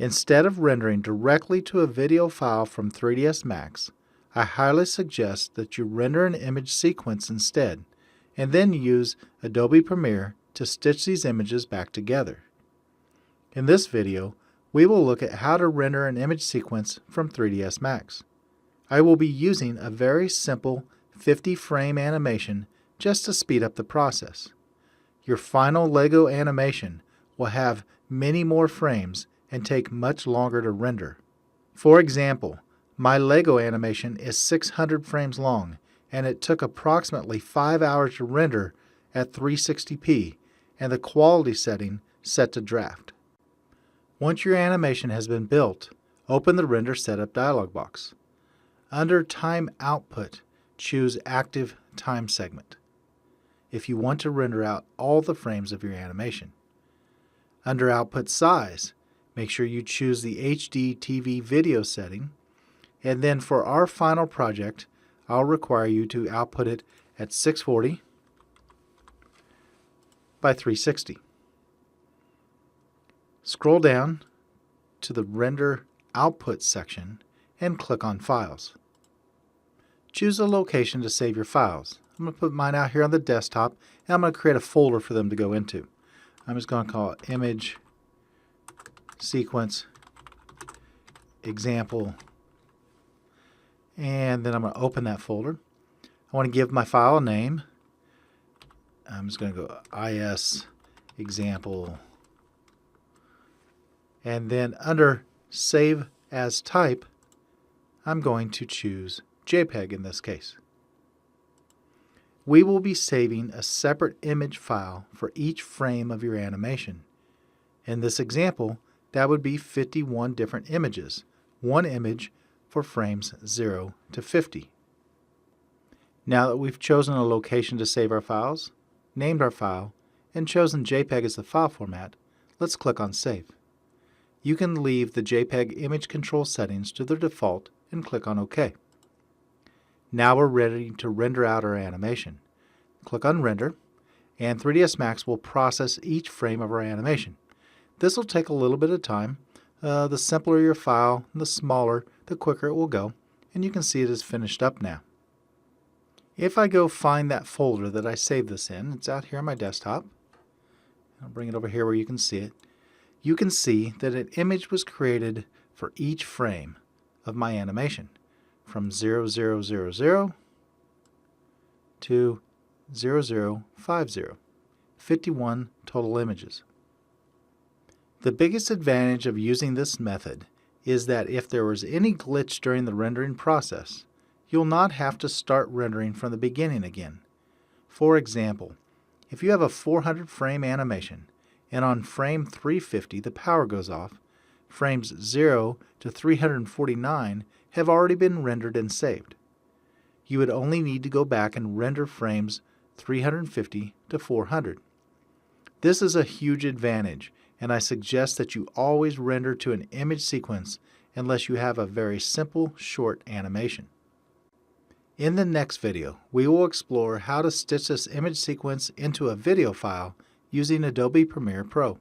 Instead of rendering directly to a video file from 3ds Max, I highly suggest that you render an image sequence instead, and then use Adobe Premiere to stitch these images back together. In this video, we will look at how to render an image sequence from 3ds Max. I will be using a very simple 50-frame animation just to speed up the process. Your final Lego animation will have many more frames and take much longer to render. For example, my Lego animation is 600 frames long, and it took approximately 5 hours to render at 360p and the quality setting set to draft. Once your animation has been built, open the Render Setup dialog box. Under Time Output, choose Active Time Segment if you want to render out all the frames of your animation. Under Output Size, make sure you choose the HD TV video setting, and then for our final project, I'll require you to output it at 640 by 360. Scroll down to the Render Output section and click on Files. Choose a location to save your files. I'm going to put mine out here on the desktop, and I'm going to create a folder for them to go into. I'm just going to call it Image Sequence Example, and then I'm going to open that folder. I want to give my file a name. I'm just going to go IS Example, and then under Save as Type, I'm going to choose JPEG in this case. We will be saving a separate image file for each frame of your animation. In this example, that would be 51 different images, one image for frames 0 to 50. Now that we've chosen a location to save our files, named our file, and chosen JPEG as the file format, let's click on Save. You can leave the JPEG image control settings to their default and click on OK. Now we're ready to render out our animation. Click on Render, and 3ds Max will process each frame of our animation. This will take a little bit of time. The simpler your file, the smaller, the quicker it will go, and you can see it is finished up now. If I go find that folder that I saved this in, it's out here on my desktop. I'll bring it over here where you can see it. You can see that an image was created for each frame of my animation, from 0000 to 0050, 51 total images. The biggest advantage of using this method is that if there was any glitch during the rendering process, you'll not have to start rendering from the beginning again. For example, if you have a 400 frame animation and on frame 350 the power goes off, frames 0 to 349 have already been rendered and saved. You would only need to go back and render frames 350 to 400. This is a huge advantage, and I suggest that you always render to an image sequence unless you have a very simple, short animation. In the next video, we will explore how to stitch this image sequence into a video file using Adobe Premiere Pro.